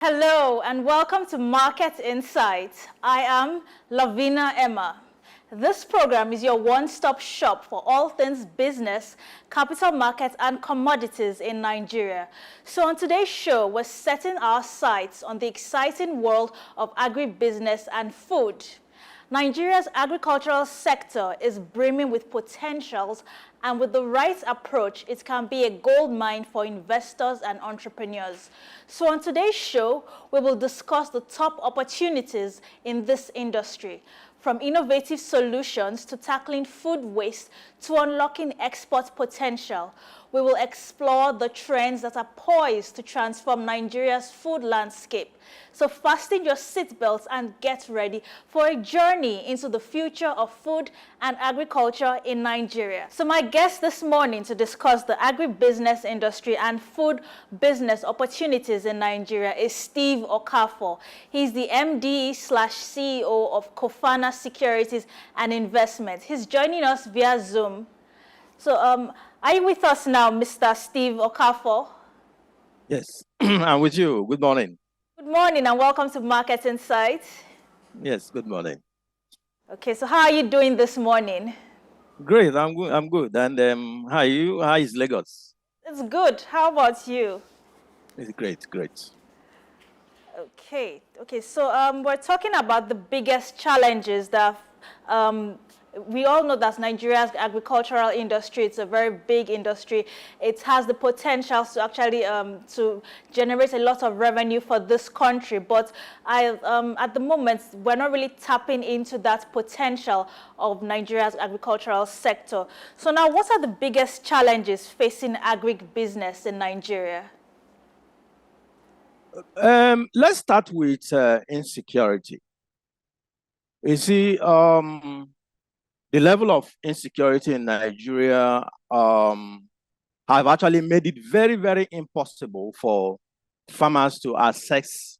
Hello and welcome to Market Insights. I am Lavina Emma. This program is your one-stop shop for all things business, capital markets, and commodities in Nigeria. So on today's show, we're setting our sights on the exciting world of agribusiness and food. Nigeria's agricultural sector is brimming with potentials, and with the right approach, it can be a gold mine for investors and entrepreneurs. So on today's show, we will discuss the top opportunities in this industry, from innovative solutions to tackling food waste to unlocking export potential. We will explore the trends that are poised to transform Nigeria's food landscape. So fasten your seatbelts and get ready for a journey into the future of food and agriculture in Nigeria. So my guest this morning to discuss the agribusiness industry and food business opportunities in Nigeria is Steve Okafor. He's the MD/CEO of Kofana Securities and Investments. He's joining us via Zoom. So are you with us now, Mr. Steve Okafor? Yes, I'm with you. Good morning. Good morning and welcome to Market Insights. Yes, good morning. Okay, so how are you doing this morning? Great, I'm good. I'm good. And how are you? How is Lagos? It's good. How about you? It's great, great. Okay, so we're talking about the biggest challenges that we all know that Nigeria's agricultural industry, it's a very big industry. It has the potential to actually to generate a lot of revenue for this country. But at the moment, we're not really tapping into that potential of Nigeria's agricultural sector. So now, what are the biggest challenges facing agribusiness in Nigeria? Let's start with insecurity. You see, the level of insecurity in Nigeria have actually made it very, very impossible for farmers to access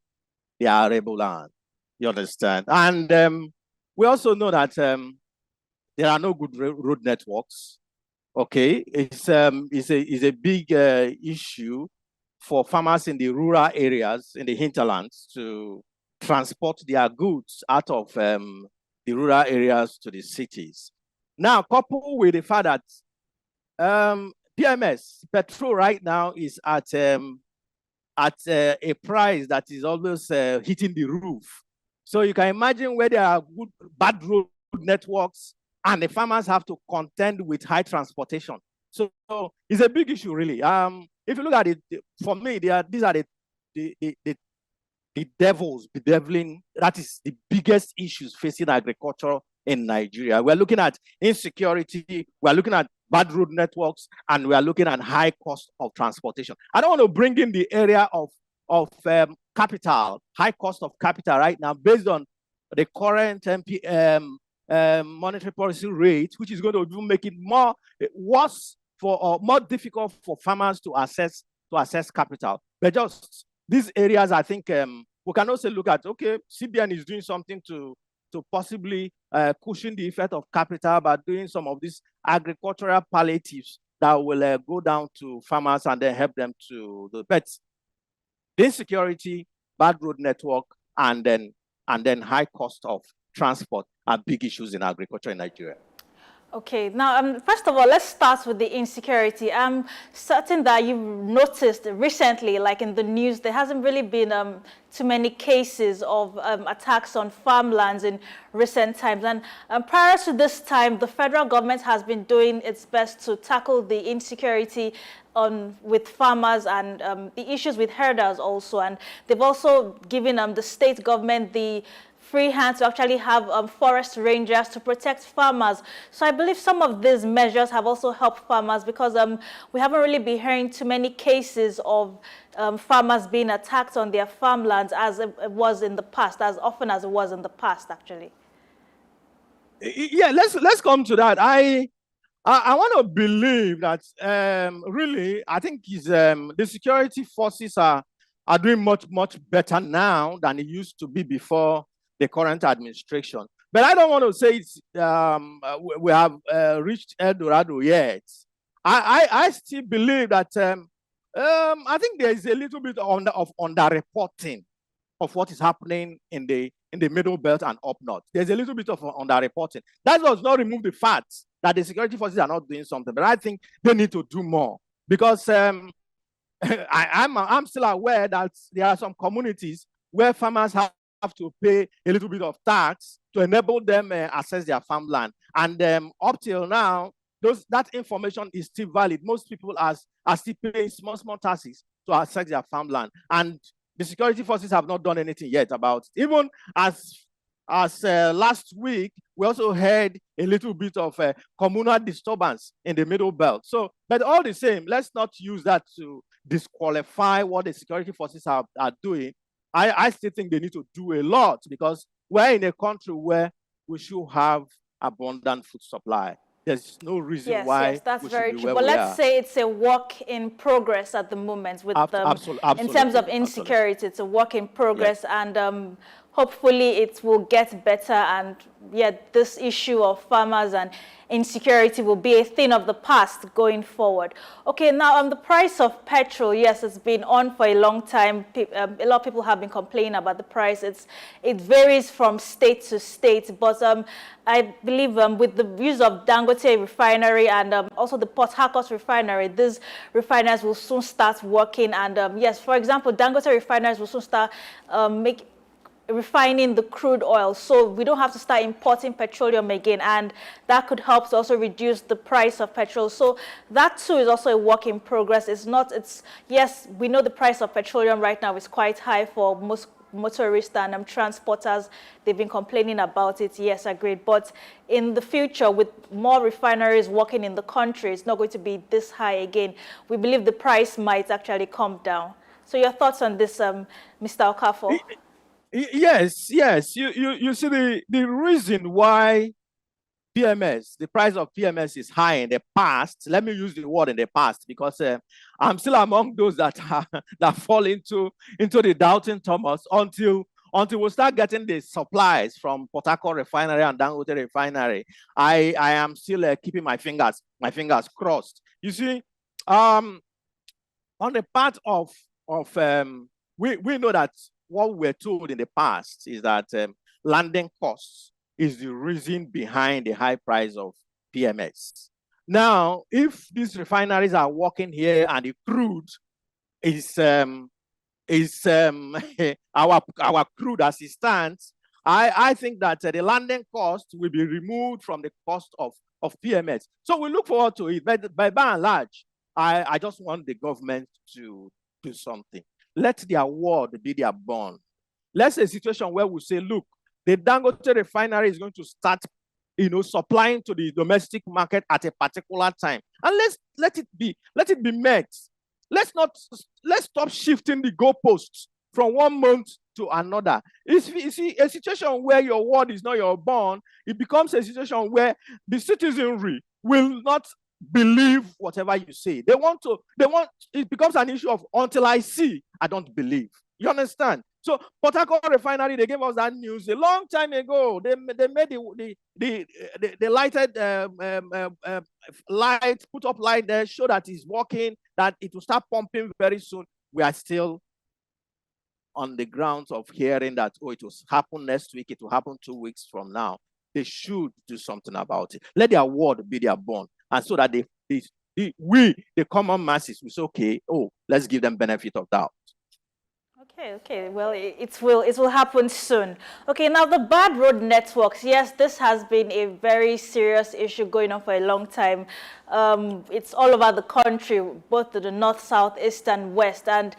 their arable land. You understand? And we also know that there are no good road networks. Okay, it's a big issue for farmers in the rural areas, in the hinterlands, to transport their goods out of the rural areas to the cities. Now, coupled with the fact that PMS, petrol right now is at a price that is almost hitting the roof. So you can imagine where there are good, bad road networks and the farmers have to contend with high transportation. So it's a big issue, really. If you look at it, for me, these are the devils bedeviling. That is the biggest issues facing agriculture in Nigeria. We're looking at insecurity, we're looking at bad road networks, and we're looking at high cost of transportation. I don't want to bring in the area of capital, high cost of capital right now, based on the current monetary policy rate, which is going to make it worse or more difficult for farmers to access capital. But just these areas, I think we can also look at, okay, CBN is doing something to possibly cushion the effect of capital by doing some of these agricultural palliatives that will go down to farmers and then help them to the pets. Insecurity, bad road network, and then high cost of transport are big issues in agriculture in Nigeria. Okay, now, first of all, let's start with the insecurity. I'm certain that you've noticed recently, like in the news, there hasn't really been too many cases of attacks on farmlands in recent times. And prior to this time, the federal government has been doing its best to tackle the insecurity with farmers and the issues with herders also. And they've also given the state government the free hand to actually have forest rangers to protect farmers. So I believe some of these measures have also helped farmers because we haven't really been hearing too many cases of farmers being attacked on their farmlands as it was in the past, as often as it was in the past, actually. Yeah, let's come to that. I want to believe that really, I think the security forces are doing much better now than it used to be before the current administration. But I don't want to say it's, we have reached El Dorado yet. I still believe that I think there is a little bit of underreporting of what is happening in the middle belt and up north. There's a little bit of underreporting. That does not remove the fact that the security forces are not doing something, but I think they need to do more because I'm still aware that there are some communities where farmers have to pay a little bit of tax to enable them access their farmland. And up till now, that information is still valid. Most people are still paying small taxes to access their farmland. And the security forces have not done anything yet about it. Even as last week, we also heard a little bit of communal disturbance in the middle belt. So, but all the same, let's not use that to disqualify what the security forces are doing. I still think they need to do a lot because we're in a country where we should have abundant food supply. There's no reason why. Yes, that's we very should be true. where But we let's are. say it's a work in progress at the moment with Absolutely, in terms of insecurity. It's a work in progress, and hopefully it will get better. And yet, this issue of farmers and insecurity will be a thing of the past going forward. Okay, now the price of petrol, yes, it's been on for a long time. A lot of people have been complaining about the price. It varies from state to state, but I believe with the use of Dangote refinery and also the Port Harcourt refinery, these refiners will soon start working. And yes, for example, Dangote refiners will soon start refining the crude oil, so we don't have to start importing petroleum again, and that could help to also reduce the price of petrol. So that too is also a work in progress. Yes, we know the price of petroleum right now is quite high for most motorists and transporters. They've been complaining about it. Yes, agreed. But in the future, with more refineries working in the country, it's not going to be this high again. We believe the price might actually come down. So your thoughts on this, Mr. Okafor? Yes. You see the reason why PMS, the price of PMS is high in the past. Let me use the word in the past because I'm still among those that fall into the doubting Thomas until we start getting the supplies from Port Harcourt refinery and Dangote refinery. I am still keeping my fingers crossed. You see, on the part of we know that what we're told in the past is that landing costs is the reason behind the high price of PMS. Now, if these refineries are working here and the crude is our crude as it stands, I think that the landing cost will be removed from the cost of PMS. So we look forward to it. But by and large, I just want the government to do something. Let the award be their bond. Let's say a situation where we say, look, the Dangote refinery is going to start, supplying to the domestic market at a particular time, and let it be met. Let's stop shifting the goalposts from one month to another. You see, a situation where your word is not your bond, it becomes a situation where the citizenry will not believe whatever you say. It becomes an issue of until I see, I don't believe. You understand? So Port Harcourt refinery, they gave us that news a long time ago. They made the lighted light, put up light there, show that it's working, that it will start pumping very soon. We are still on the grounds of hearing that, it will happen next week, it will happen 2 weeks from now. They should do something about it. Let their word be their bond. And so that we, the common masses, will say, okay, let's give them benefit of doubt. Okay. Well, it will happen soon. Okay, now the bad road networks. Yes, this has been a very serious issue going on for a long time. It's all over the country, both to the north, south, east, and west. And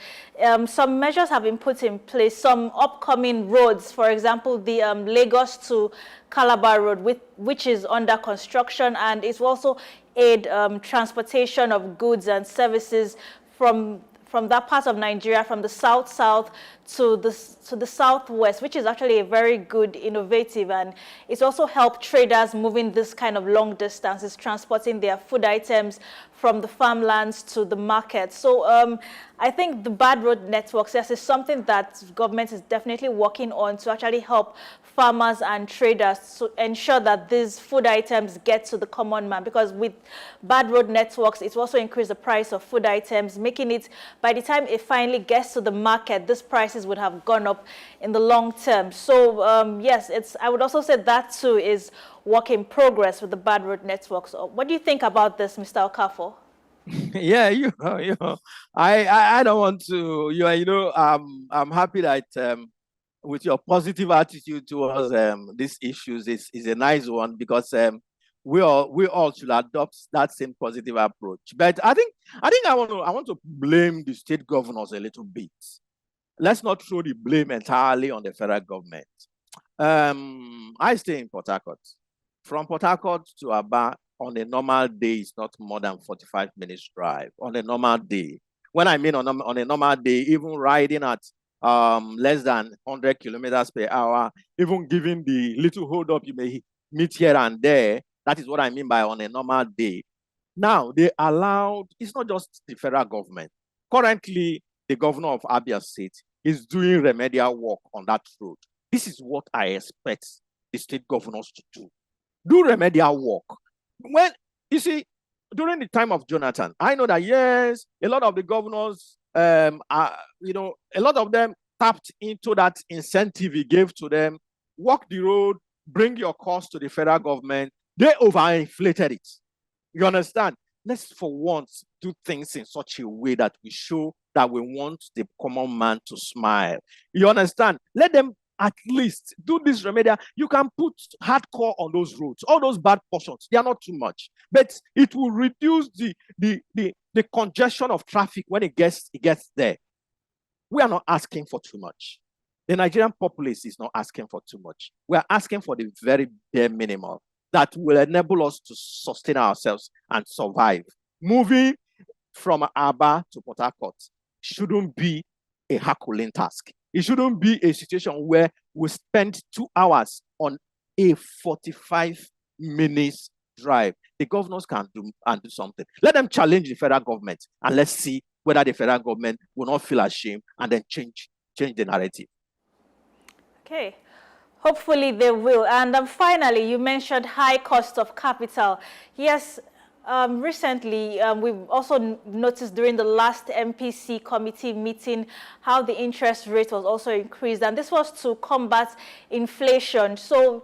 some measures have been put in place. Some upcoming roads, for example, the Lagos to Calabar Road, which is under construction, and it will also aid transportation of goods and services from that part of Nigeria, from the south to the southwest, which is actually a very good, innovative, and it's also helped traders moving this kind of long distances, transporting their food items from the farmlands to the market. So I think the bad road networks, yes, is something that government is definitely working on to actually help farmers and traders to ensure that these food items get to the common man, because with bad road networks, it's also increased the price of food items, making it, by the time it finally gets to the market, these prices prices would have gone up in the long term. So yes, I would also say that too is work in progress with the bad road network. So what do you think about this, Mr. Okafor? Yeah, I don't want to, I'm happy that with your positive attitude towards these issues is a nice one, because we all should adopt that same positive approach. But I think I want to blame the state governors a little bit. Let's not throw the blame entirely on the federal government. I stay in Port Harcourt. From Port Harcourt to Aba on a normal day is not more than 45 minutes drive on a normal day. When I mean on a normal day, even riding at less than 100 kilometers per hour, even giving the little hold up you may meet here and there, that is what I mean by on a normal day. Now, they allowed, it's not just the federal government. Currently, the governor of Abia State is doing remedial work on that road. This is what I expect the state governors to do. Do remedial work. When you see, during the time of Jonathan, I know that yes, a lot of the governors, a lot of them tapped into that incentive he gave to them. Walk the road, bring your cost to the federal government. They overinflated it. You understand? Let's for once do things in such a way that we show that we want the common man to smile. You understand? Let them at least do this remedial. You can put hardcore on those roads, all those bad portions. They are not too much, but it will reduce the congestion of traffic when it gets there. We are not asking for too much. The Nigerian populace is not asking for too much. We are asking for the very bare minimum that will enable us to sustain ourselves and survive. Moving from Aba to Port Harcourt shouldn't be a Herculean task. It shouldn't be a situation where we spend 2 hours on a 45 minutes drive. The governors can do something. Let them challenge the federal government, and let's see whether the federal government will not feel ashamed and then change the narrative. Okay. Hopefully they will. And finally, you mentioned high cost of capital. Yes, recently, we've also noticed during the last MPC committee meeting how the interest rate was also increased, and this was to combat inflation. So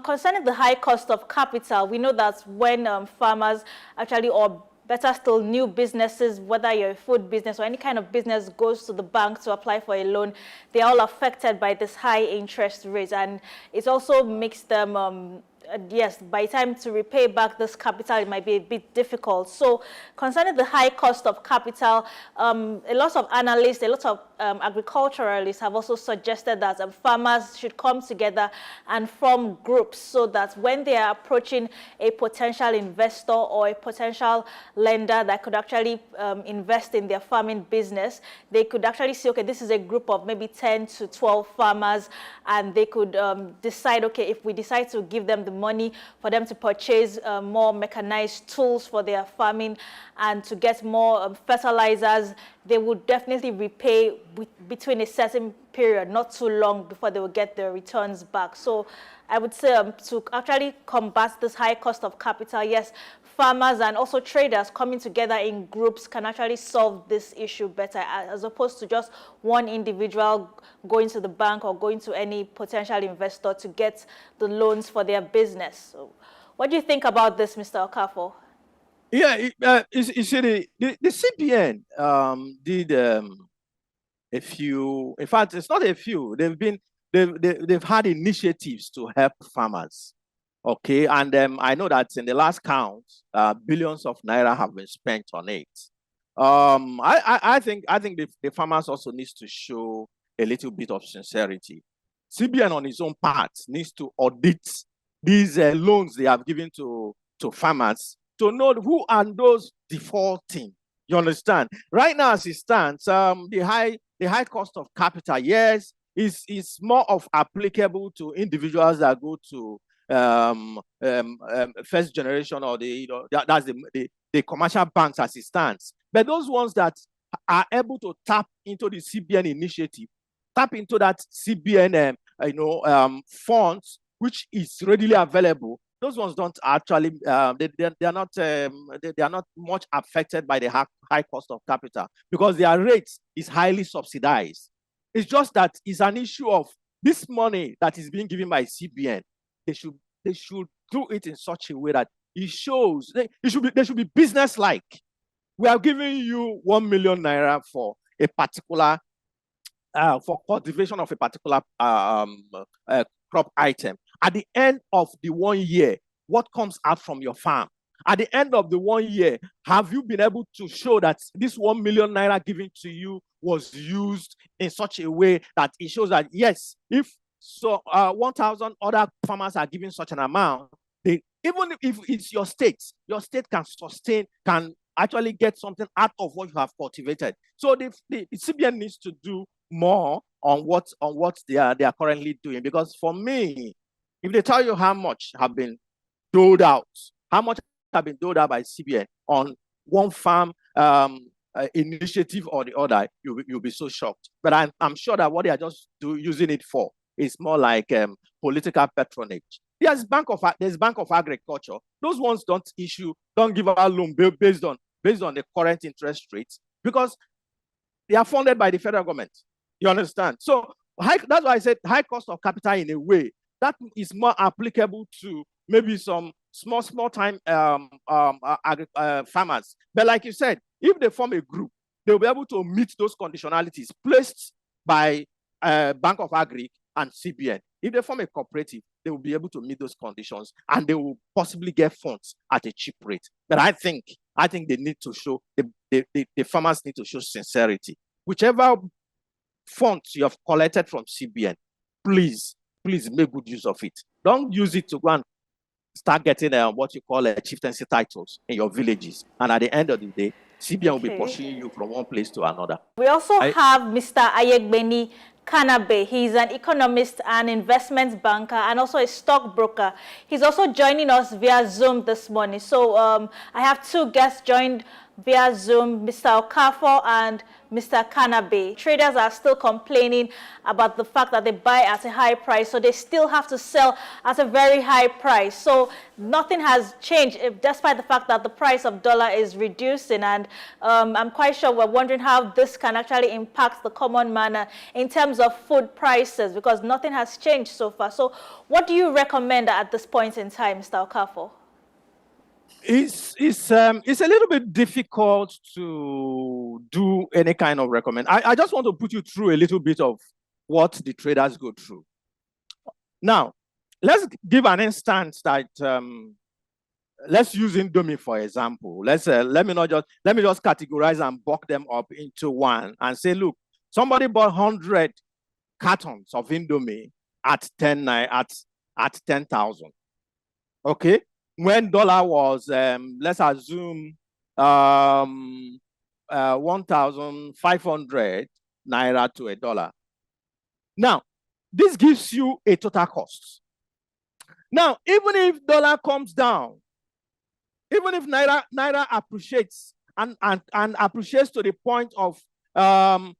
concerning the high cost of capital, we know that when farmers actually, or better still, new businesses, whether you're a food business or any kind of business, goes to the bank to apply for a loan, they're all affected by this high interest rate. And it also makes them, yes, by time to repay back this capital, it might be a bit difficult. So concerning the high cost of capital, a lot of analysts, a lot of agriculturalists have also suggested that farmers should come together and form groups so that when they are approaching a potential investor or a potential lender that could actually invest in their farming business, they could actually say, okay, this is a group of maybe 10 to 12 farmers, and they could decide, okay, if we decide to give them the money for them to purchase more mechanized tools for their farming and to get more fertilizers, they would definitely repay between a certain period, not too long before they will get their returns back. So I would say to actually combat this high cost of capital, yes, farmers and also traders coming together in groups can actually solve this issue better, as opposed to just one individual going to the bank or going to any potential investor to get the loans for their business. So what do you think about this, Mr. Okafor? Yeah, you see, the CBN did a few. In fact, it's not a few. They've had initiatives to help farmers. Okay, and I know that in the last count, billions of naira have been spent on it. I think the farmers also needs to show a little bit of sincerity. CBN on its own part needs to audit these loans they have given to farmers to know who are those defaulting. You understand? Right now, as it stands, the high cost of capital, yes, is more of applicable to individuals that go to first generation, or that's the commercial banks as it stands. But those ones that are able to tap into the CBN initiative, tap into that CBN funds, which is readily available, those ones don't actually they are not much affected by the high cost of capital, because their rates is highly subsidized. It's just that it's an issue of this money that is being given by CBN. They should do it in such a way that it shows they should be business-like. We are giving you 1 million naira for a particular for cultivation of a particular crop item. At the end of the 1 year, what comes out from your farm? At the end of the 1 year, have you been able to show that this 1 million naira given to you was used in such a way that it shows that, yes, if so 1,000 other farmers are giving such an amount, even if it's your state can sustain, can actually get something out of what you have cultivated. So the CBN needs to do more on what they are currently doing. Because for me, if they tell you how much have been doled out, how much have been doled out by CBN on one farm initiative or the other, you'll be so shocked. But I'm sure that what they are just using it for is more like political patronage. There's Bank of Agriculture. Those ones don't give out loan based on the current interest rates, because they are funded by the federal government. You understand? So that's why I said high cost of capital, in a way that is more applicable to maybe some small time farmers. But like you said, if they form a group, they'll be able to meet those conditionalities placed by Bank of Agric and CBN. If they form a cooperative, they will be able to meet those conditions, and they will possibly get funds at a cheap rate. But I think they need to show, the farmers need to show sincerity. Whichever funds you have collected from CBN, please make good use of it. Don't use it to go and start getting what you call chieftaincy titles in your villages. And at the end of the day, CBN will be pursuing you from one place to another. We also have Mr. Ayegbeni Kanabe. He's an economist and investments banker and also a stockbroker. He's also joining us via Zoom this morning. So I have two guests joined via Zoom, Mr. Okafor and Mr. Kanabe. Traders are still complaining about the fact that they buy at a high price, so they still have to sell at a very high price. So nothing has changed, despite the fact that the price of dollar is reducing. And I'm quite sure we're wondering how this can actually impact the common man in terms of food prices, because nothing has changed so far. So what do you recommend at this point in time, Mr. Okafor? It's a little bit difficult to do any kind of recommend. I just want to put you through a little bit of what the traders go through. Now, let's give an instance that let's use Indomie for example. Let me just categorize and buck them up into one and say, look, somebody bought 100 cartons of Indomie at 10,000. Okay. When dollar was, let's assume 1,500 naira to a dollar. Now, this gives you a total cost. Now, even if dollar comes down, even if naira appreciates and appreciates to the point of 1,000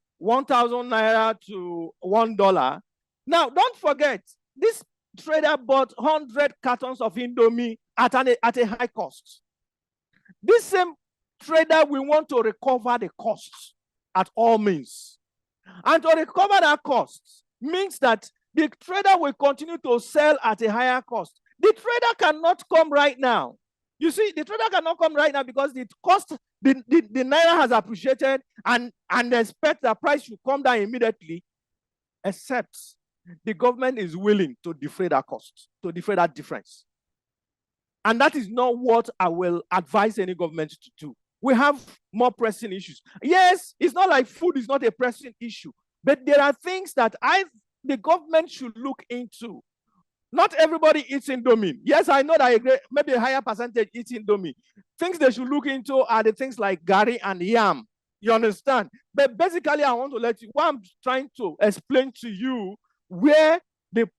naira to $1, now don't forget, this trader bought 100 cartons of Indomie at a high cost. This same trader will want to recover the costs at all means. And to recover that cost means that the trader will continue to sell at a higher cost. The trader cannot come right now. You see, the trader cannot come right now because the cost, the naira has appreciated, and they expect the price should come down immediately, except the government is willing to defray that cost, to defray that difference. And that is not what I will advise any government to do. We have more pressing issues. Yes, it's not like food is not a pressing issue, but there are things that the government should look into. Not everybody eats Indomie. Yes, I know that maybe a higher percentage eats Indomie. Things they should look into are the things like gari and yam. You understand? But basically, I want to let you, what I'm trying to explain to you, where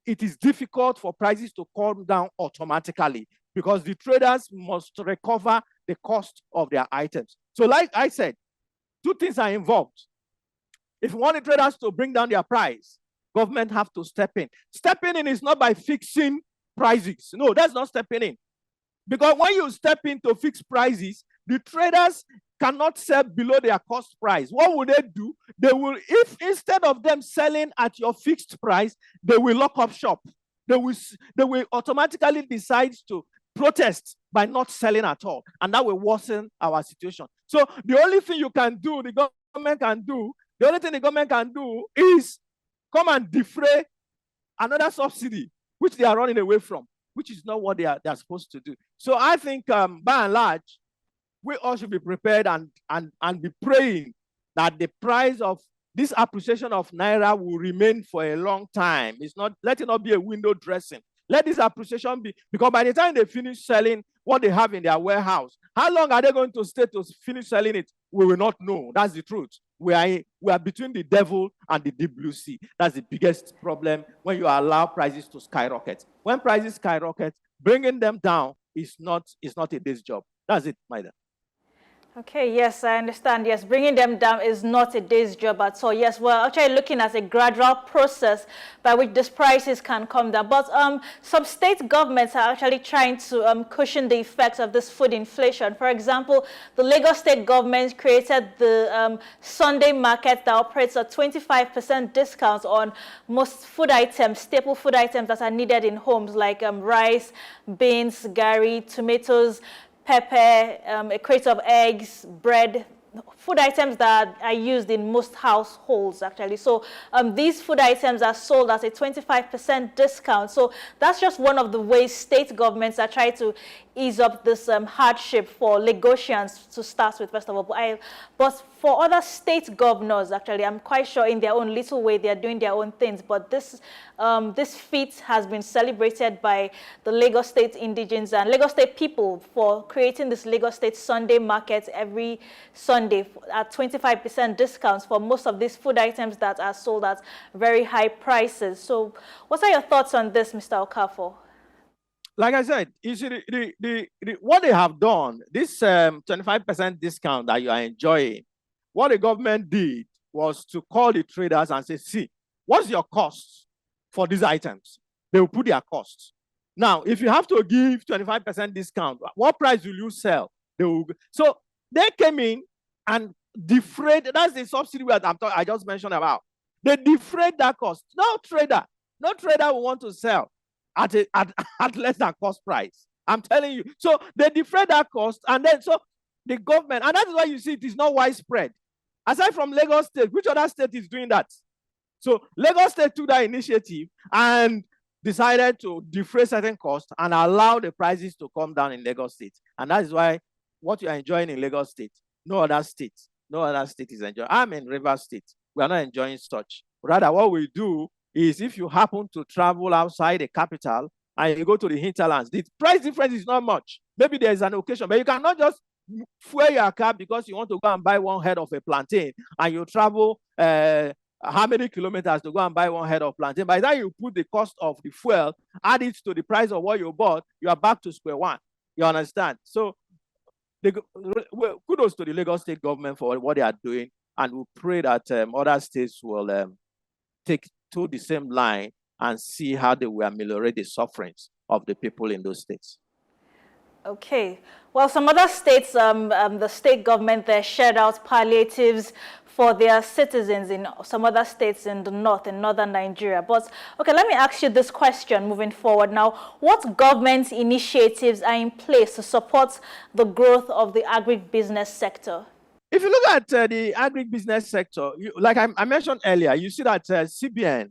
it is difficult for prices to come down automatically, because the traders must recover the cost of their items. So like I said, two things are involved. If you want the traders to bring down their price, government have to step in. Stepping in is not by fixing prices. No, that's not stepping in. Because when you step in to fix prices, the traders cannot sell below their cost price. What will they do? They will, if instead of them selling at your fixed price, they will lock up shop. They will automatically decide to protest by not selling at all. And that will worsen our situation. So the only thing you can do, the government can do, the only thing the government can do is come and defray another subsidy, which they are running away from, which is not what they are supposed to do. So I think by and large, we all should be prepared and be praying that the price of this appreciation of Naira will remain for a long time. Let it not be a window dressing. Let this appreciation be, because by the time they finish selling what they have in their warehouse, how long are they going to stay to finish selling it? We will not know. That's the truth. We are between the devil and the deep blue sea. That's the biggest problem when you allow prices to skyrocket. When prices skyrocket, bringing them down is not a day's job. That's it, Maida. Okay, yes, I understand. Yes, bringing them down is not a day's job at all. Yes, we're actually looking at a gradual process by which these prices can come down. But some state governments are actually trying to cushion the effects of this food inflation. For example, the Lagos state government created the Sunday market that operates a 25% discount on most food items, staple food items that are needed in homes, like rice, beans, gari, tomatoes, pepper, a crate of eggs, bread, food items that are used in most households, actually. So these food items are sold at a 25% discount. So that's just one of the ways state governments are trying to ease up this hardship for Lagosians, to start with, first of all. But for other state governors, actually, I'm quite sure in their own little way, they're doing their own things. But this feat has been celebrated by the Lagos State indigents and Lagos State people for creating this Lagos State Sunday market every Sunday at 25% discounts for most of these food items that are sold at very high prices. So what are your thoughts on this, Mr. Okafor? Like I said, you see, what they have done, this 25% discount that you are enjoying, what the government did was to call the traders and say, see, what's your cost for these items? They will put their costs. Now, if you have to give 25% discount, what price will you sell? So they came in and defrayed. That's the subsidy I just mentioned about. They defrayed that cost. No trader will want to sell at less than cost price. I'm telling you. So they defray that cost, and then so the government, and that is why you see it is not widespread. Aside from Lagos State, which other state is doing that? So Lagos State took that initiative and decided to defray certain costs and allow the prices to come down in Lagos State. And that is why what you are enjoying in Lagos State, no other state is enjoying. I'm in Rivers State. We are not enjoying such. Rather, what we do is, if you happen to travel outside the capital and you go to the hinterlands, the price difference is not much. Maybe there's an occasion, but you cannot just fuel your car because you want to go and buy one head of a plantain and you travel how many kilometers to go and buy one head of plantain. By the time you put the cost of the fuel, add it to the price of what you bought, you are back to square one. You understand? So kudos to the Lagos State government for what they are doing, and we pray that other states will take to the same line and see how they will ameliorate the sufferings of the people in those states. Okay. Well, some other states, the state government there shared out palliatives for their citizens in some other states in the north, in northern Nigeria. But, okay, let me ask you this question moving forward now. What government initiatives are in place to support the growth of the agribusiness sector? If you look at the agribusiness sector, like I mentioned earlier, you see that CBN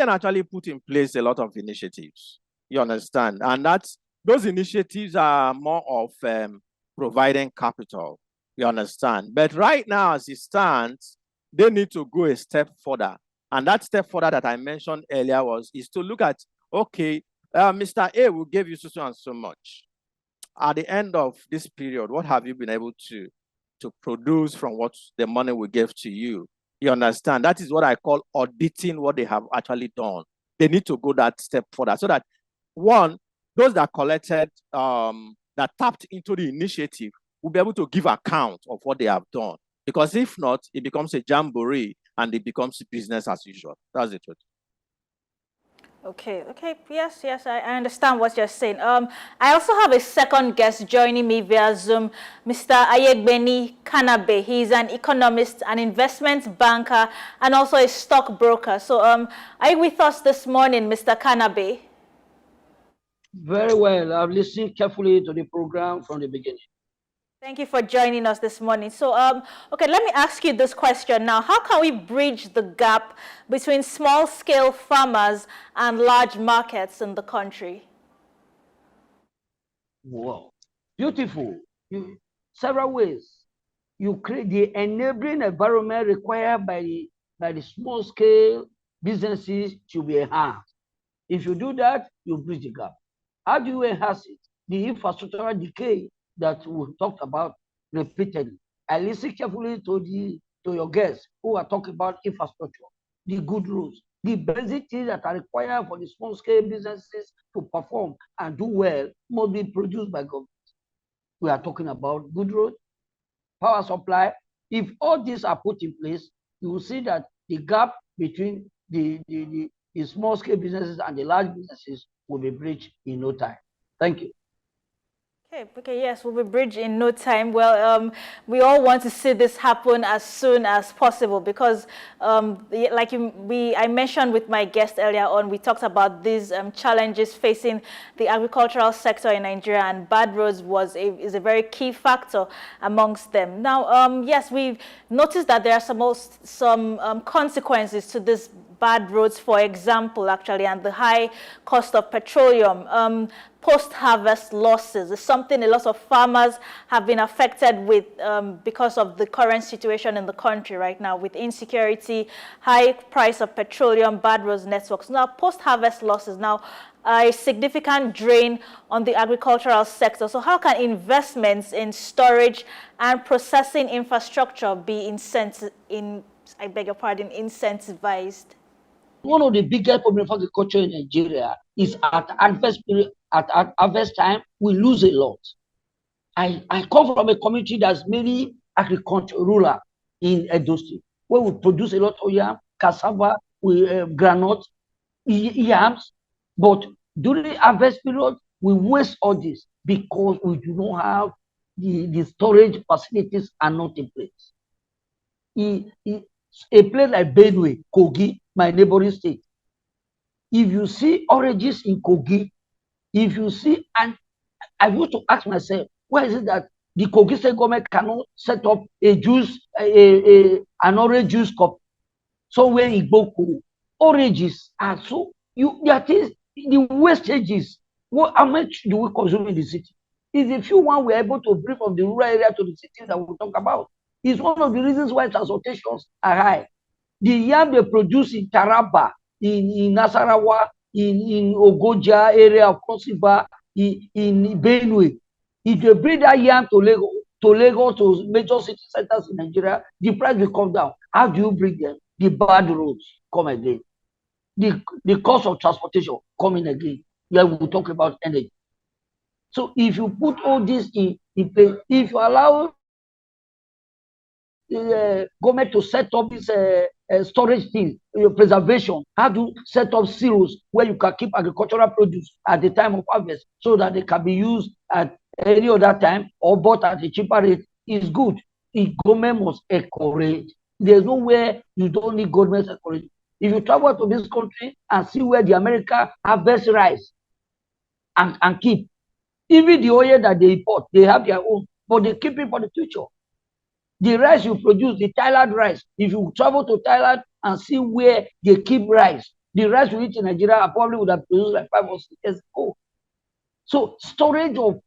actually put in place a lot of initiatives. You understand? And those initiatives are more of providing capital. You understand? But right now, as it stands, they need to go a step further. And that step further that I mentioned earlier is to look at, okay, Mr. A will give you so and so much. At the end of this period, what have you been able to produce from what the money we gave to you? You understand? That is what I call auditing what they have actually done. They need to go that step further so that, one, those that collected, that tapped into the initiative will be able to give account of what they have done. Because if not, it becomes a jamboree and it becomes business as usual. That's the truth. Okay, yes, I understand what you're saying. I also have a second guest joining me via Zoom, Mr. Ayegbeni Kanabe. He's an economist, an investment banker, and also a stockbroker. So, are you with us this morning, Mr. Kanabe? Very well. I've listened carefully to the program from the beginning. Thank you for joining us this morning. So, okay, let me ask you this question now. How can we bridge the gap between small-scale farmers and large markets in the country? Wow. Beautiful. Several ways. You create the enabling environment required by the small-scale businesses to be enhanced. If you do that, you bridge the gap. How do you enhance it? The infrastructural decay that we talked about repeatedly. I listen carefully to your guests who are talking about infrastructure, the good roads, the basic things that are required for the small scale businesses to perform and do well must be produced by government. We are talking about good roads, power supply. If all these are put in place, you will see that the gap between the small scale businesses and the large businesses will be bridged in no time. Thank you. Okay, yes, we'll be bridged in no time. Well, we all want to see this happen as soon as possible because, I mentioned with my guest earlier on, we talked about these challenges facing the agricultural sector in Nigeria, and bad roads is a very key factor amongst them. Now, yes, we've noticed that there are some consequences to this bad roads, for example, actually, and the high cost of petroleum. Post-harvest losses is something a lot of farmers have been affected with because of the current situation in the country right now with insecurity, high price of petroleum, bad roads networks. Now, post-harvest losses now are a significant drain on the agricultural sector. So how can investments in storage and processing infrastructure be incentivized? One of the biggest problems for agriculture in Nigeria is at harvest period, at harvest time, we lose a lot. I come from a community that's mainly agriculture rural in Edo State, where we produce a lot of yam, cassava, granite, yams, but during the harvest period, we waste all this because we do not have the storage facilities are not in place. A place like Benue, Kogi, my neighboring state, if you see oranges in Kogi, if you see, and I used to ask myself, why is it that the Kogi state government cannot set up a juice, an orange juice cup somewhere in Boko? Oranges are so, that is the wastages. How much do we consume in the city? It's a few one we're able to bring from the rural area to the cities that we talk about. It's one of the reasons why transportations are high. The yam they produce in Taraba, in Nasarawa, in Ogoja area of Kosiba, in Benue, if they bring that yam to Lagos, to major city centers in Nigeria, the price will come down. How do you bring them? The bad roads come again. The cost of transportation coming again. Where we talk about energy. So if you put all this in place, if you allow the government to set up this storage thing, preservation, how to set up silos where you can keep agricultural produce at the time of harvest so that they can be used at any other time or bought at a cheaper rate is good. The government must encourage. There's nowhere you don't need government encourage. If you travel to this country and see where the America harvest rice and keep, even the oil that they import, they have their own, but they keep it for the future. The rice you produce, the Thailand rice, if you travel to Thailand and see where they keep rice, the rice we eat in Nigeria probably would have produced like 5 or 6 years ago. So storage of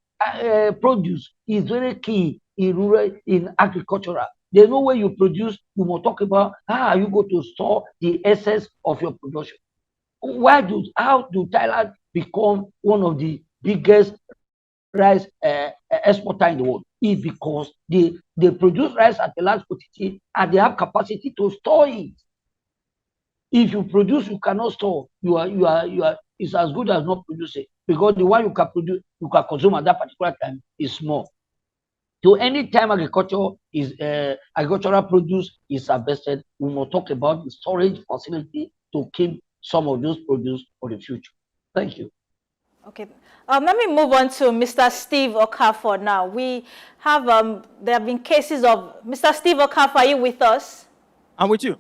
produce is very key in rural, in agricultural. There's no way you produce, you must talk about how you go to store the essence of your production. How do Thailand become one of the biggest rice exporter in the world? Is because they produce rice at a large quantity and they have capacity to store it. If you produce, you cannot store. It's as good as not producing because the one you can produce, you can consume at that particular time is small. So anytime agricultural agricultural produce is harvested, we must talk about the storage facility to keep some of those produce for the future. Thank you. Okay, let me move on to Mr. Steve Okafor now. We have, there have been cases of, Mr. Steve Okafor, are you with us? I'm with you.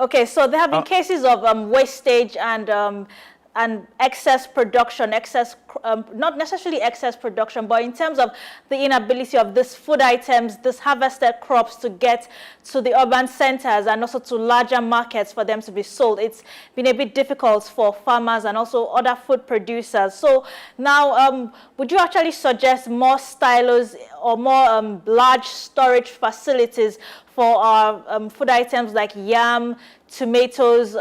Okay, so there have been cases of wastage and excess production, not necessarily excess production, but in terms of the inability of these food items, these harvested crops to get to the urban centers and also to larger markets for them to be sold. It's been a bit difficult for farmers and also other food producers. So now, would you actually suggest more silos or more large storage facilities for our food items like yam, tomatoes?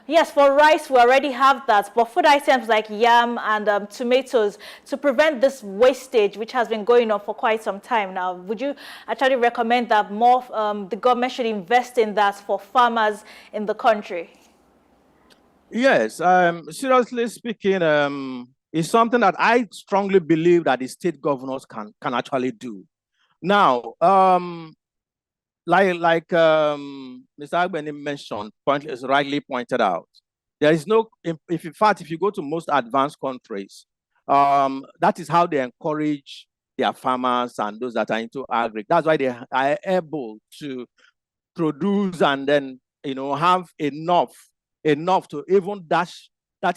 Yes, for rice, we already have that, but food items like yam and tomatoes, to prevent this wastage, which has been going on for quite some time now, would you actually recommend that more the government should invest in that for farmers in the country? Yes, seriously speaking, it's something that I strongly believe that the state governors can actually do. Now, like Mr. Ayegbeni mentioned, rightly pointed out, there is no, in fact, if you go to most advanced countries, that is how they encourage their farmers and those that are into agric. That's why they are able to produce and then, have enough to even that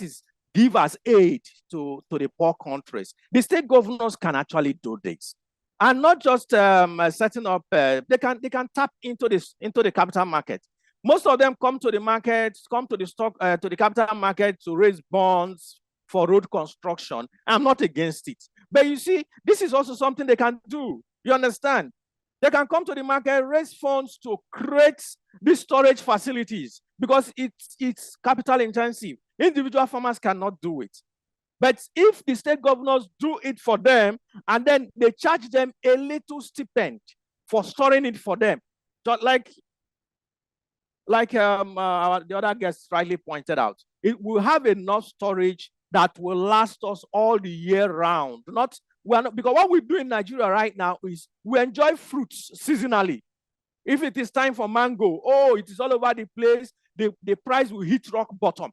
is, give as aid to the poor countries. The state governors can actually do this. And not just setting up, they can tap into the capital market. Most of them come to the market, to the capital market to raise bonds for road construction. I'm not against it. But you see, this is also something they can do. You understand? They can come to the market, raise funds to create these storage facilities because it's capital intensive. Individual farmers cannot do it. But if the state governors do it for them, and then they charge them a little stipend for storing it for them, just like the other guests rightly pointed out, it will have enough storage that will last us all the year round. Because what we do in Nigeria right now is we enjoy fruits seasonally. If it is time for mango, it is all over the place. The price will hit rock bottom.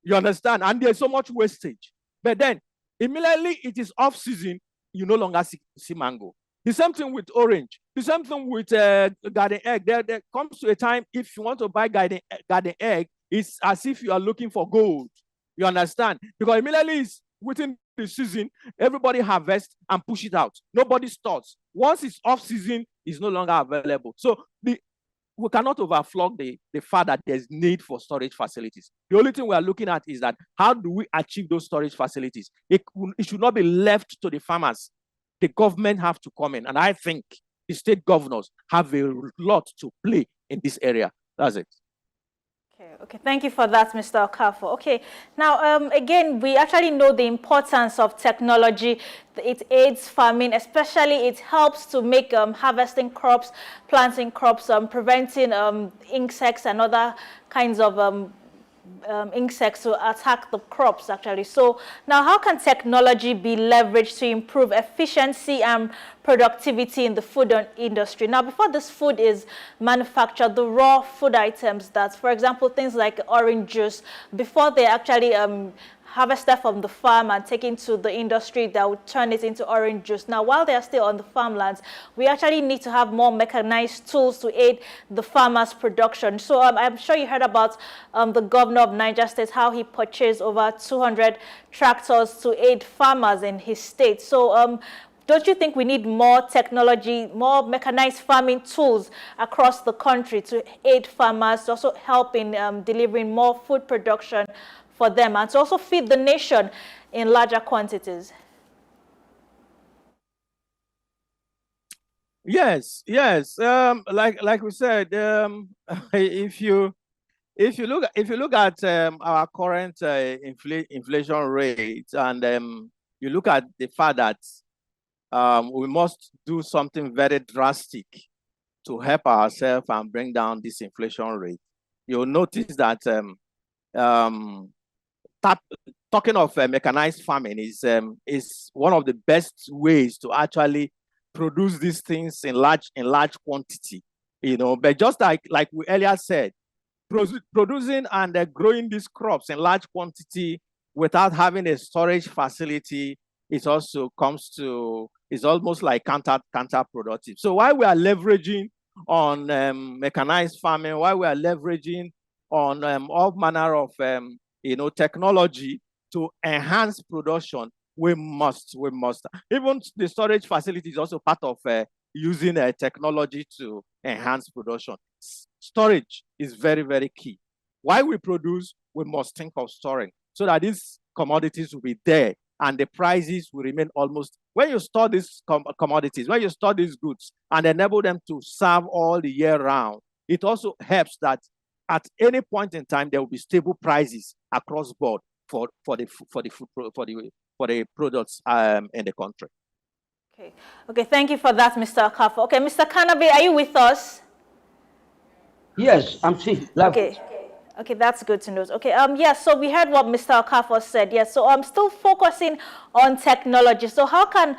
You understand? And there's so much wastage. But then, immediately it is off season, you no longer see mango. The same thing with orange. The same thing with garden egg. There comes to a time, if you want to buy garden egg, it's as if you are looking for gold. You understand? Because immediately it's within the season, everybody harvests and push it out. Nobody stores. Once it's off season, it's no longer available. So we cannot overflog the fact that there's need for storage facilities. The only thing we are looking at is that how do we achieve those storage facilities? It should not be left to the farmers. The government have to come in. And I think the state governors have a lot to play in this area. That's it. Okay, thank you for that, Mr. Okafor. Okay, now, again, we actually know the importance of technology. It aids farming, especially it helps to make harvesting crops, planting crops, preventing insects and other kinds of insects to attack the crops, actually. So now, how can technology be leveraged to improve efficiency and productivity in the food industry? Now, before this food is manufactured, the raw food items that, for example, things like orange juice, before they actually harvested from the farm and taken to the industry that would turn it into orange juice. Now, while they are still on the farmlands, we actually need to have more mechanized tools to aid the farmers' production. So I'm sure you heard about the governor of Niger State, how he purchased over 200 tractors to aid farmers in his state. So don't you think we need more technology, more mechanized farming tools across the country to aid farmers, to also help in delivering more food production for them and to also feed the nation in larger quantities? Yes. Like we said, if you look at our current inflation rate, and you look at the fact that we must do something very drastic to help ourselves and bring down this inflation rate, you'll notice that talking of mechanized farming is one of the best ways to actually produce these things in large quantity. But just like we earlier said, producing and growing these crops in large quantity without having a storage facility, it also comes to, it's almost like counterproductive. So while we are leveraging on mechanized farming, while we are leveraging on all manner of technology to enhance production, we must. Even the storage facility is also part of using technology to enhance production. Storage is very, very key. While we produce, we must think of storing so that these commodities will be there and the prices will remain almost, when you store these commodities, when you store these goods and enable them to serve all the year round, it also helps that at any point in time, there will be stable prices across board for the products in the country. Okay, thank you for that, Mr. Okafor. Okay, Mr. Kanabe, are you with us? Yes, I'm seeing. Okay, that's good to know. Okay, yes, so we heard what Mr. Okafor said. Yes, so I'm still focusing on technology. So how can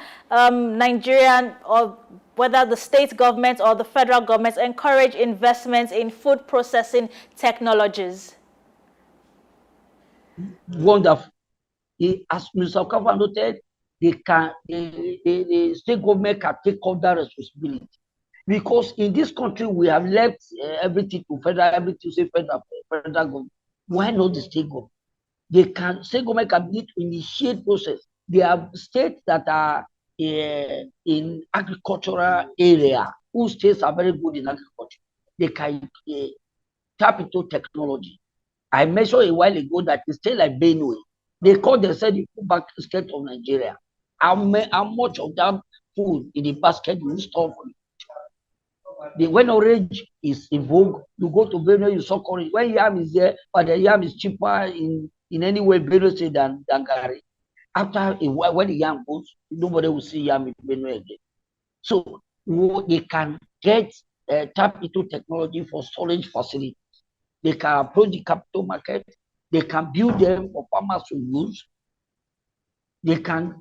Nigerian, or whether the state government or the federal government, encourage investments in food processing technologies? Wonderful. As Mr. Okafor noted, the state government can take on that responsibility. Because in this country, we have left everything to federal government. Why not the state government? State government can need to initiate process. There are states that are in agricultural area, whose states are very good in agriculture. They can tap into technology. I mentioned a while ago that the state like Benue, they call themselves the food basket of Nigeria. How much of that food in the basket you store for you? When orange is in vogue, you go to Benue, you saw orange. When yam is there, but the yam is cheaper in any way Benue say than Gari. After a while, when the yam goes, nobody will see yam in Benue again. So they can get tap into technology for storage facilities. They can approach the capital market. They can build them for farmers to use. They can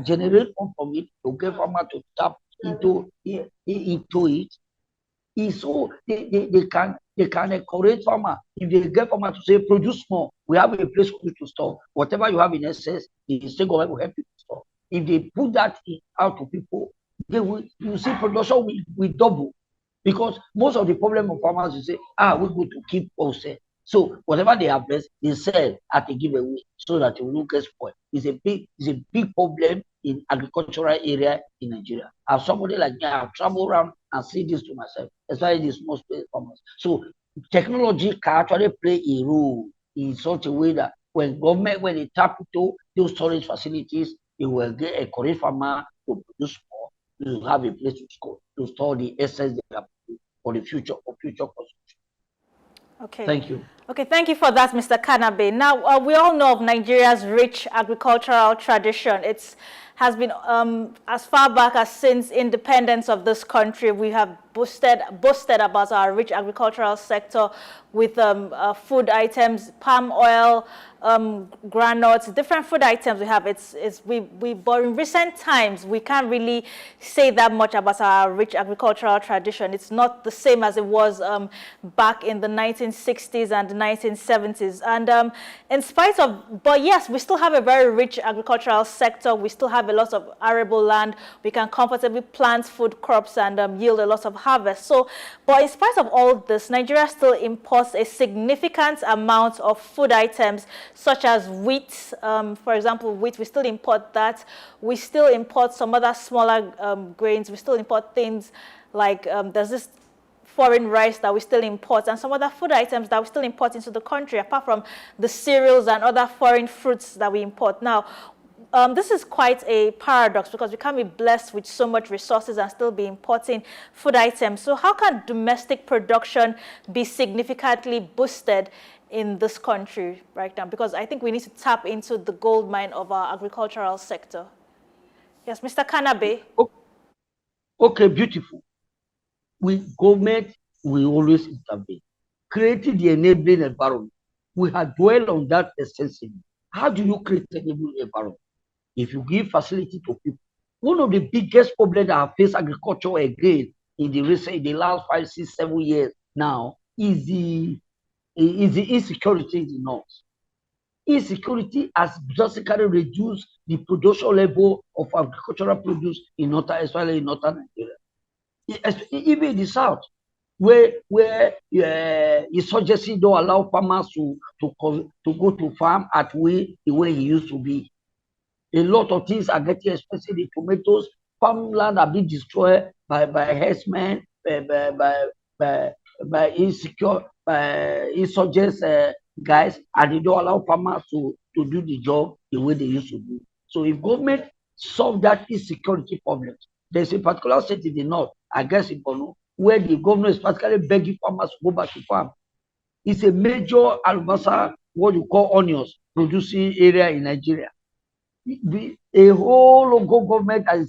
generate one from it to get farmers to tap into it. So they can encourage farmer. If they get farmer to say produce more, we have a place for you to store. Whatever you have in excess, the state government will help you to store. If they put that out to people, you see production will double. Because most of the problem of farmers is say, we go to keep wholesale. So whatever they harvest, they sell at a giveaway so that it will not get spoiled. It's a big problem in agricultural area in Nigeria. As somebody like me, I've traveled around and see this to myself, especially the small scale farmers. So technology can actually play a role in such a way that when they tap into those storage facilities, they will get a correct farmer to produce more. You have a place to store the excess they have for the future consumption. Okay. Thank you. Okay, thank you for that, Mr. Kanabe. Now, we all know of Nigeria's rich agricultural tradition. It has been as far back as since independence of this country. We have boasted about our rich agricultural sector with food items, palm oil, granules, different food items we have. But in recent times, we can't really say that much about our rich agricultural tradition. It's not the same as it was back in the 1960s and the 1970s. And in spite of, but yes, we still have a very rich agricultural sector. We still have a lot of arable land. We can comfortably plant food crops and yield a lot of harvest. So, but in spite of all this, Nigeria still imports a significant amount of food items, such as wheat. For example, wheat, we still import that. We still import some other smaller grains. We still import things like there's this foreign rice that we still import and some other food items that we still import into the country, apart from the cereals and other foreign fruits that we import. Now, this is quite a paradox because we can't be blessed with so much resources and still be importing food items. So how can domestic production be significantly boosted in this country right now? Because I think we need to tap into the gold mine of our agricultural sector. Yes, Mr. Kanabe. Okay, beautiful. Government will always intervene, creating the enabling environment. We have dwelled on that extensively. How do you create an enabling environment? If you give facility to people, one of the biggest problems that have faced agriculture again in the last 5, 6, 7 years now is the is the insecurity in the north. Insecurity has drastically reduced the production level of agricultural produce in northern, especially in northern Nigeria. Even in the south, where insurgency don't allow farmers to go to farm the way he used to be. A lot of things are getting expensive. The tomatoes, farmland are being destroyed by herdsmen, by insecure, by insurgents guys, and they don't allow farmers to do the job the way they used to do. So if government solve that insecurity problem, there's a particular state in the north, I guess in Borno, where the government is particularly begging farmers to go back to farm. It's a major alabasa, what you call onions, producing area in Nigeria. A whole local government as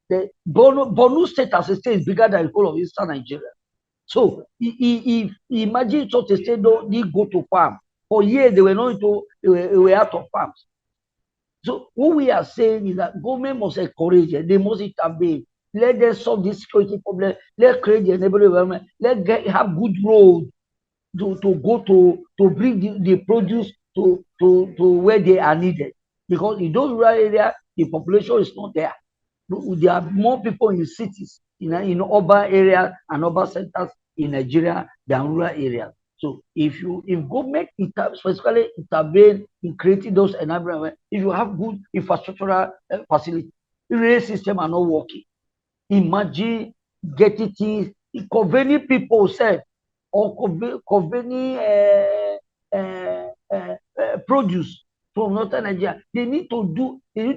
the Borno state as a state is bigger than the whole of eastern Nigeria. So if imagine such a state don't need go to farm. For years they were not into they were out of farms. So what we are saying is that government must encourage it, they must intervene. Let them solve this security problem. Let's create the enabling environment. Let's have good roads to go to bring the produce to where they are needed. Because in those rural areas, the population is not there. There are more people in cities, in urban areas and urban centers in Nigeria than rural areas. So if government specifically intervene in creating those environments, if you have good infrastructural facilities, rail system are not working. Imagine getting things, convening people said, or convening produce from northern Nigeria. They need to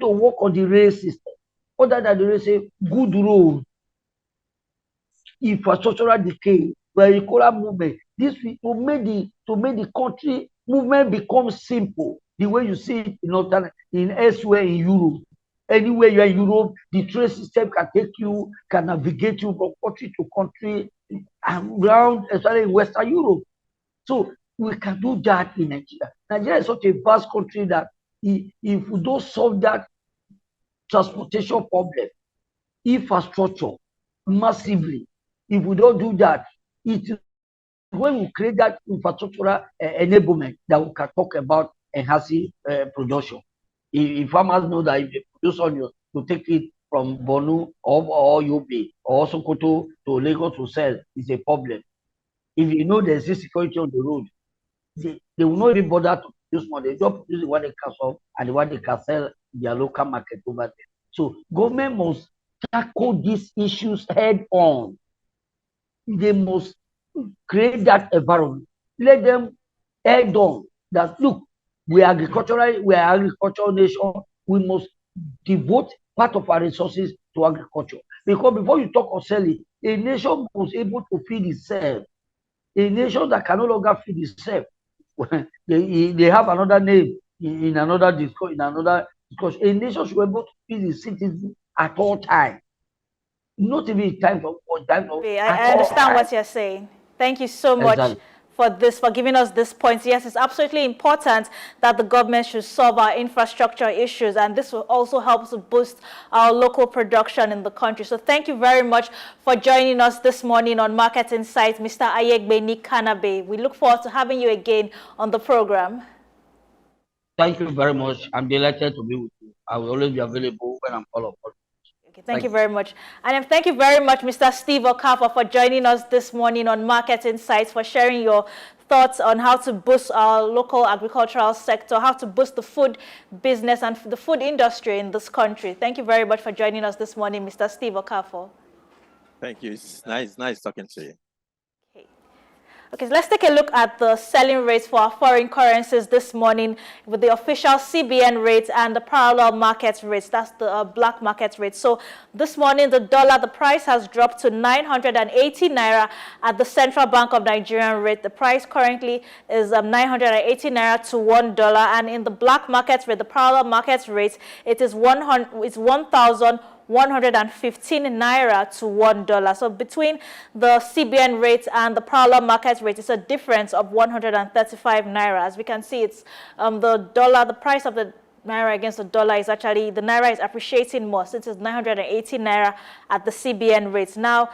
work on the rail system. Other than the rail say good road, infrastructural decay, vehicular movement. This to make the country movement become simple. The way you see it in elsewhere in Europe. Anywhere you are in Europe, the train system can navigate you from country to country around, especially in Western Europe. So we can do that in Nigeria. Nigeria is such a vast country that if we don't solve that transportation problem, infrastructure massively, if we don't do that, it is when we create that infrastructural enablement that we can talk about enhancing production. If farmers know that if they produce onions to take it from Borno or Yobe or Sokoto to Lagos to sell is a problem. If you know there's insecurity on the road, they will not even bother to produce more. They just produce what they can solve and what they can sell in their local market over there. So government must tackle these issues head on. They must create that environment. Let them head on that look, we are agricultural nation. We must devote part of our resources to agriculture. Because before you talk of selling, a nation must able to feed itself. A nation that can no longer feed itself, they have another name in another discourse. A nation should be able to feed its citizens at all times. Not even in times of I understand what you're saying. Thank you so much. Exactly. For giving us this point. Yes, it's absolutely important that the government should solve our infrastructure issues, and this will also help to boost our local production in the country. So thank you very much for joining us this morning on Market Insights, Mr. Ayegbeni Kanabe. We look forward to having you again on the program. Thank you very much. I'm delighted to be with you. I will always be available when I'm called upon. Okay, thank you very much. And thank you very much, Mr. Steve Okafor, for joining us this morning on Market Insights, for sharing your thoughts on how to boost our local agricultural sector, how to boost the food business and the food industry in this country. Thank you very much for joining us this morning, Mr. Steve Okafor. Thank you. It's nice talking to you. Okay, so let's take a look at the selling rates for our foreign currencies this morning with the official CBN rates and the parallel market rates. That's the black market rate. So this morning, the dollar, the price has dropped to 980 naira at the Central Bank of Nigeria rate. The price currently is 980 naira to $1. And in the black market rate, the parallel market rate, it is 1,115 naira to $1. So between the CBN rate and the parallel market rate, it's a difference of 135 naira. As we can see, it's the price of the naira against the dollar is actually, the naira is appreciating more since it's 980 naira at the CBN rates. Now,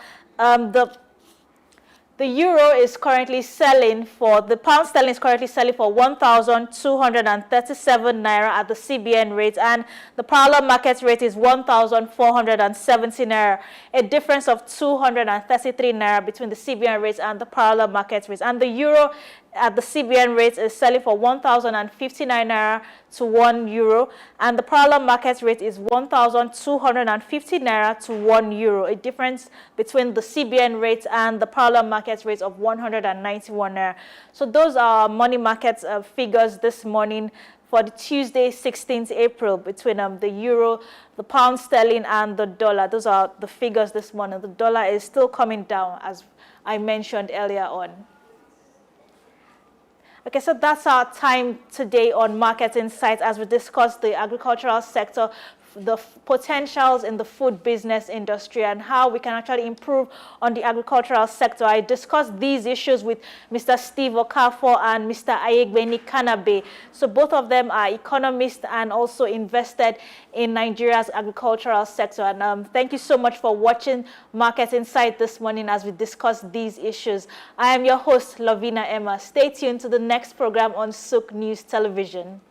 The euro is currently selling for, the pound sterling is currently selling for 1,237 naira at the CBN rate, and the parallel market rate is 1,470 naira, a difference of 233 naira between the CBN rate and the parallel market rate. And the euro at the CBN rate is selling for 1,059 naira to 1 euro, and the parallel market rate is 1,250 naira to 1 euro, a difference between the CBN rate and the parallel market rate of 191 naira. So those are money market figures this morning for the Tuesday, 16th April, between the euro, the pound sterling, and the dollar. Those are the figures this morning. The dollar is still coming down, as I mentioned earlier on. Okay, so that's our time today on Market Insights as we discuss the agricultural sector, the potentials in the food business industry, and how we can actually improve on the agricultural sector. I discussed these issues with Mr. Steve Okafor and Mr. Ayegbeni Kanabe. So both of them are economists and also invested in Nigeria's agricultural sector. And thank you so much for watching Market Insight this morning as we discuss these issues. I am your host, Lavina Emma. Stay tuned to the next program on Sook News Television.